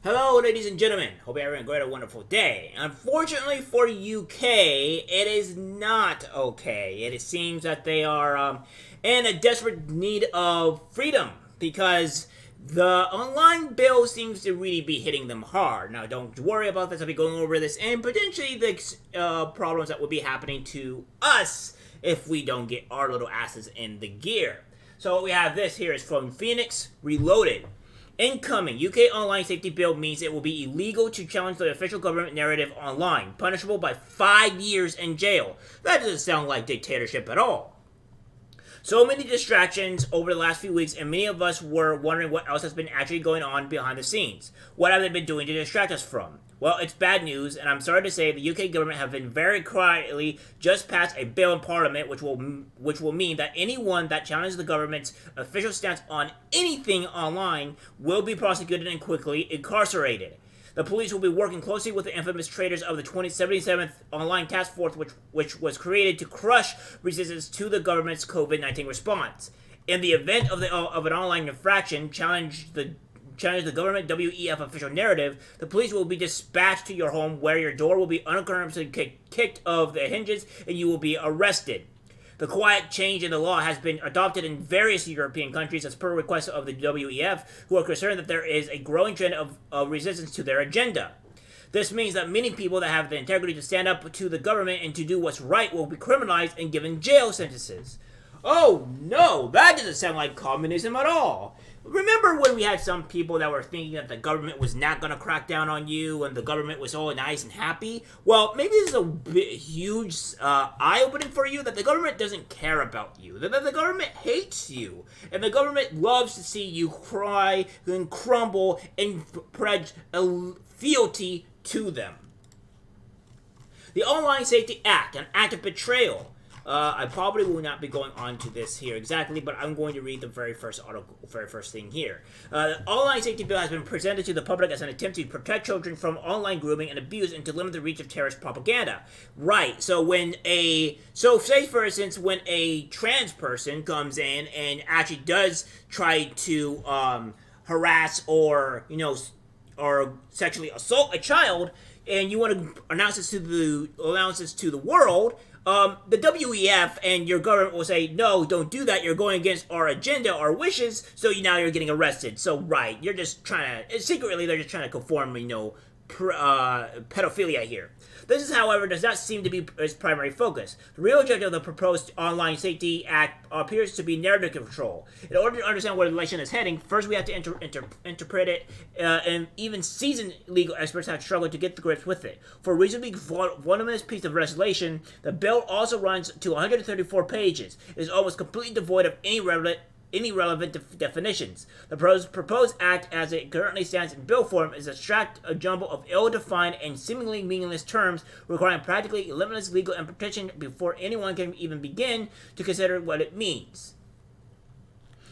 Hello, ladies and gentlemen. Hope you're having a great and wonderful day. Unfortunately for UK, it is not okay. It seems that they are in a desperate need of freedom because the online bill seems to really be hitting them hard. Now, don't worry about this. I'll be going over this and potentially the problems that will be happening to us if we don't get our little asses in the gear. So what we have this here is from Phoenix Reloaded. Incoming UK online safety bill means it will be illegal to challenge the official government narrative online, punishable by 5 years in jail. That doesn't sound like dictatorship at all. So many distractions over the last few weeks, and many of us were wondering what else has been actually going on behind the scenes. What have they been doing to distract us from? Well, it's bad news, and I'm sorry to say the UK government have been very quietly just passed a bill in Parliament which will mean that anyone that challenges the government's official stance on anything online will be prosecuted and quickly incarcerated. The police will be working closely with the infamous traitors of the 2077th Online Task Force, which was created to crush resistance to the government's COVID-19 response. In the event of an online infraction, challenge the government WEF official narrative, the police will be dispatched to your home where your door will be uncomfortably kicked off the hinges and you will be arrested. The quiet change in the law has been adopted in various European countries as per request of the WEF, who are concerned that there is a growing trend of resistance to their agenda. This means that many people that have the integrity to stand up to the government and to do what's right will be criminalized and given jail sentences. Oh no, that doesn't sound like communism at all. Remember when we had some people that were thinking that the government was not going to crack down on you and the government was all nice and happy? Well, maybe this is a huge eye-opening for you that the government doesn't care about you. That the government hates you. And the government loves to see you cry and crumble and pledge fealty to them. The Online Safety Act, an act of betrayal. I probably will not be going on to this here exactly, but I'm going to read the very first thing here. The Online Safety Bill has been presented to the public as an attempt to protect children from online grooming and abuse and to limit the reach of terrorist propaganda. Right, so say for instance, when a trans person comes in and actually does try to harass or sexually assault a child, and you want to announce this to the world, the WEF and your government will say, no, don't do that. You're going against our agenda, our wishes. So now you're getting arrested. So right, you're just trying to secretly they're just trying to conform, pedophilia here. This, however, does not seem to be its primary focus. The real objective of the proposed Online Safety Act appears to be narrative control. In order to understand where the election is heading, first we have to interpret it, and even seasoned legal experts have struggled to get the grips with it. For a reasonably voluminous piece of legislation, the bill also runs to 134 pages. It is almost completely devoid of any relevant definitions. The proposed act, as it currently stands in bill form, is a jumble of ill-defined and seemingly meaningless terms requiring practically limitless legal interpretation before anyone can even begin to consider what it means.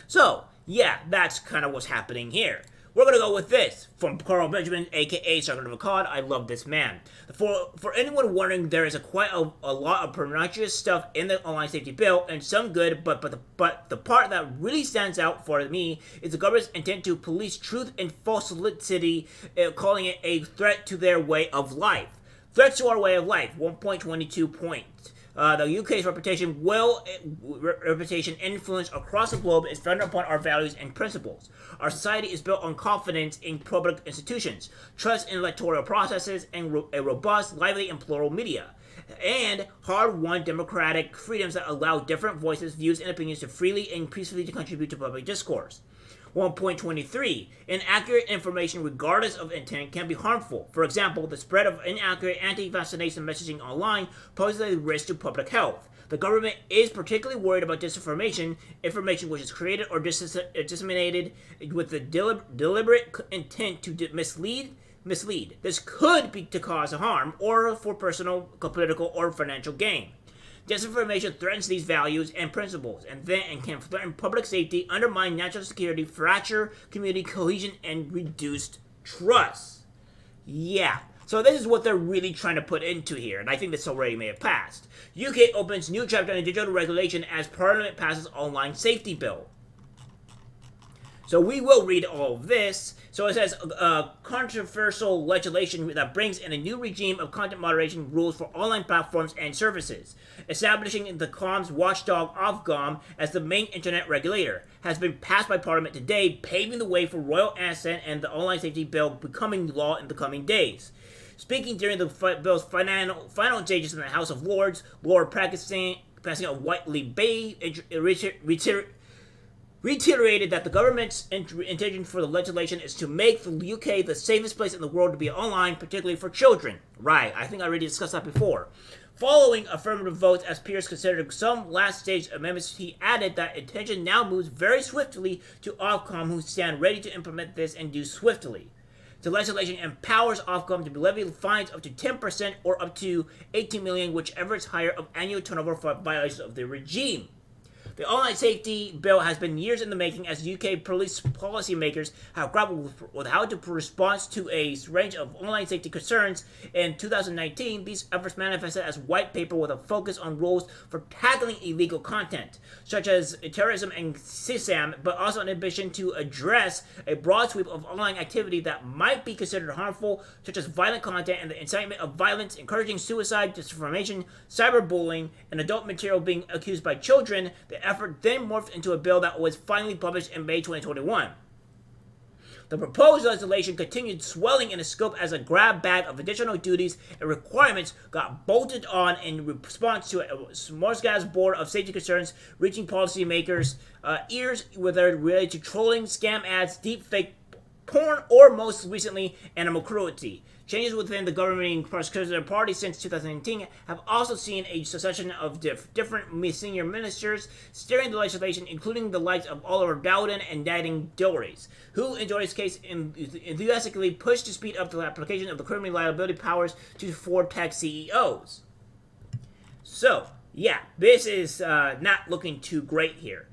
So, yeah, that's kind of what's happening here. We're going to go with this from Carl Benjamin, aka Sergeant of a Cod. I love this man. For anyone wondering, there is quite a lot of pernicious stuff in the online safety bill, and some good, but the part that really stands out for me is the government's intent to police truth and falsity, calling it a threat to their way of life. Threats to our way of life, 1.22 points. The UK's reputation influence across the globe is founded upon our values and principles. Our society is built on confidence in public institutions, trust in electoral processes, and a robust, lively, and plural media, and hard-won democratic freedoms that allow different voices, views, and opinions to freely and peacefully contribute to public discourse. 1.23. Inaccurate information, regardless of intent, can be harmful. For example, the spread of inaccurate anti-vaccination messaging online poses a risk to public health. The government is particularly worried about disinformation, information which is created or disseminated with the deliberate intent to mislead. This could be to cause harm or for personal, political, or financial gain. Disinformation threatens these values and principles and can threaten public safety, undermine national security, fracture community cohesion, and reduce trust. Yeah. So this is what they're really trying to put into here, and I think this already may have passed. UK opens new chapter in digital regulation as Parliament passes online safety bill. So we will read all of this. So it says controversial legislation that brings in a new regime of content moderation rules for online platforms and services, establishing the comms watchdog Ofcom as the main internet regulator, has been passed by Parliament today, paving the way for royal assent and the online safety bill becoming law in the coming days. Speaking during the bill's final stages in the House of Lords, Lord passing a Whiteley Bay reiterated that the government's intention for the legislation is to make the UK the safest place in the world to be online, particularly for children. Right, I think I already discussed that before. Following affirmative votes as peers considered some last-stage amendments, he added that attention now moves very swiftly to Ofcom, who stand ready to implement this and do swiftly. The legislation empowers Ofcom to levy fines up to 10% or up to 18 million, whichever is higher, of annual turnover for violations of the regime. The online safety bill has been years in the making as UK police policymakers have grappled with how to respond to a range of online safety concerns. In 2019, these efforts manifested as white paper with a focus on rules for tackling illegal content, such as terrorism and CSAM, but also an ambition to address a broad sweep of online activity that might be considered harmful, such as violent content and the incitement of violence, encouraging suicide, disinformation, cyberbullying, and adult material being accused by children. The effort then morphed into a bill that was finally published in May 2021. The proposed legislation continued swelling in scope as a grab bag of additional duties and requirements got bolted on in response to a smorgasbord of safety concerns reaching policymakers' ears, whether related to trolling, scam ads, deepfake porn, or most recently, animal cruelty. Changes within the governing Conservative Party since 2019 have also seen a succession of different senior ministers steering the legislation, including the likes of Oliver Dowden and Nadine Dorries, who, in Dorries' case, enthusiastically pushed to speed up the application of the criminal liability powers to Ford tech CEOs. So, yeah, this is not looking too great here.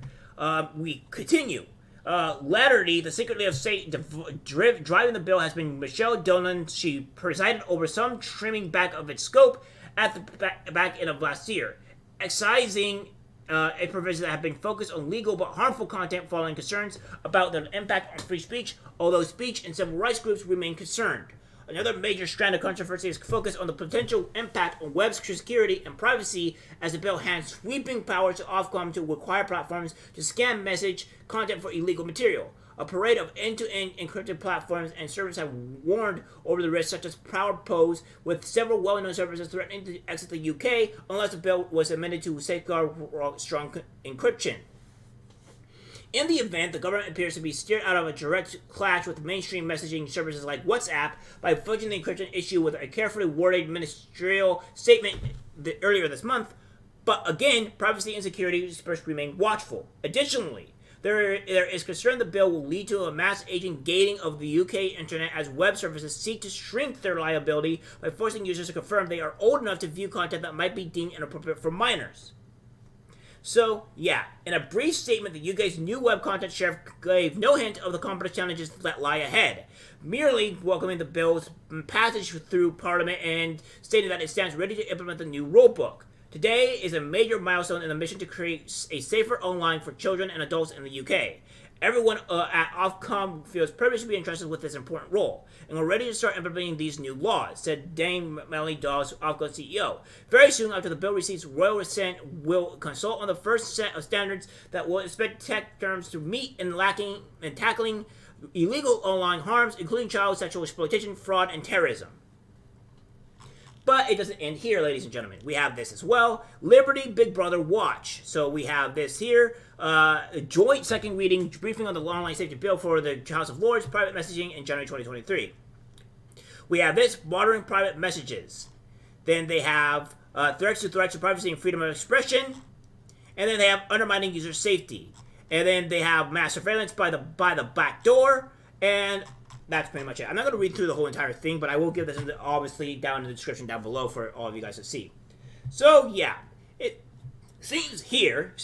We continue. Latterly, the Secretary of State driving the bill has been Michelle Dolan. She presided over some trimming back of its scope at the back end of last year, excising a provision that had been focused on legal but harmful content following concerns about the impact on free speech, although speech and civil rights groups remain concerned. Another major strand of controversy is focused on the potential impact on web security and privacy, as the bill hands sweeping powers to Ofcom to require platforms to scan message content for illegal material. A parade of end-to-end encrypted platforms and services have warned over the risks, such as PowerPose, with several well-known services threatening to exit the UK unless the bill was amended to safeguard strong encryption. In the event, the government appears to be steered out of a direct clash with mainstream messaging services like WhatsApp by fudging the encryption issue with a carefully worded ministerial statement earlier this month. But again, privacy and security experts remain watchful. Additionally, there is concern the bill will lead to a mass agent gating of the UK internet as web services seek to shrink their liability by forcing users to confirm they are old enough to view content that might be deemed inappropriate for minors. So, yeah, in a brief statement, the UK's new web content sheriff gave no hint of the complex challenges that lie ahead, merely welcoming the bill's passage through Parliament and stating that it stands ready to implement the new rulebook. Today is a major milestone in the mission to create a safer online for children and adults in the UK. Everyone at Ofcom feels privileged to be entrusted with this important role, and we're ready to start implementing these new laws, said Dame Melanie Dawes, Ofcom CEO. Very soon after the bill receives royal assent, we'll consult on the first set of standards that will expect tech firms to meet in tackling illegal online harms, including child sexual exploitation, fraud, and terrorism. But it doesn't end here, ladies and gentlemen. We have this as well. Liberty Big Brother Watch. So we have this here. A joint second reading briefing on the online safety bill for the House of Lords, private messaging in January 2023. We have this, monitoring private messages. Then they have threats to privacy and freedom of expression. And then they have undermining user safety. And then they have mass surveillance by the back door. And that's pretty much it. I'm not going to read through the whole entire thing, but I will give this obviously down in the description down below for all of you guys to see. So, yeah. It seems here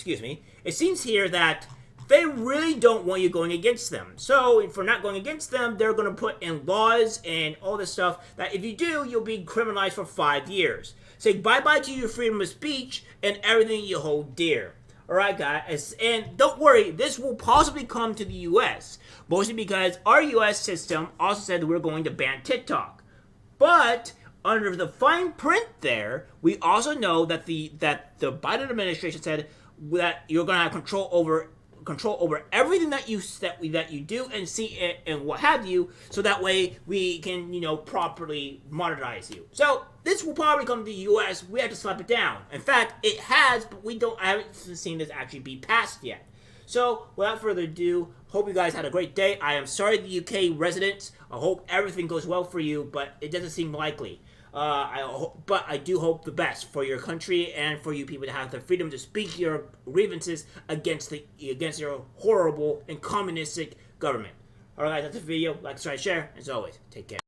that they really don't want you going against them. So, if we're not going against them, they're going to put in laws and all this stuff that if you do, you'll be criminalized for 5 years. Say bye-bye to your freedom of speech and everything you hold dear. Alright, guys, and don't worry, this will possibly come to the US, mostly because our US system also said we're going to ban TikTok. But under the fine print there, we also know that the Biden administration said that you're going to have control over everything that you do and see it and what have you, so that way we can properly monetize you. So this will probably come to the U.S. We have to slap it down. In fact, it has, but I haven't seen this actually be passed yet. So without further ado, hope you guys had a great day. I am sorry, the UK residents. I hope everything goes well for you, but it doesn't seem likely. But I do hope the best for your country and for you people to have the freedom to speak your grievances against your horrible and communistic government. Alright guys, that's the video. Like, subscribe, share. As always, take care.